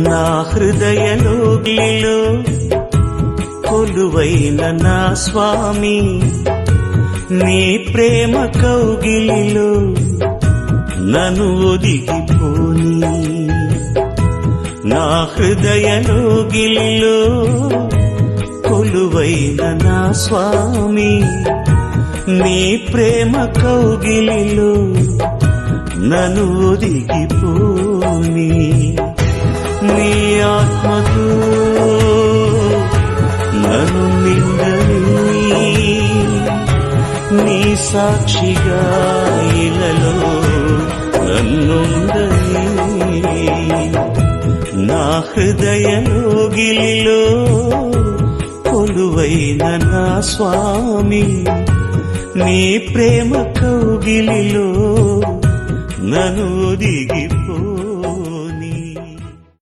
నా హృదయలోగిలో కొలువైన నా స్వామి, నీ ప్రేమ కౌగిలిలో నన్ను ఒదిగిపోని. నా హృదయలోగిలో కొలువైన నా స్వామి, నీ ప్రేమ కౌగిలిలో నన్ను ఒదిగిపోని. నీ ఆత్మతో నన్ను నిండని, నీ సాక్షిగా ఇలలో నన్నుండని. నా హృదయలోగిలిలో కొలువైన నా స్వామి, నీ ప్రేమ కౌగిలిలో నన్ను ఒదిగిపోని.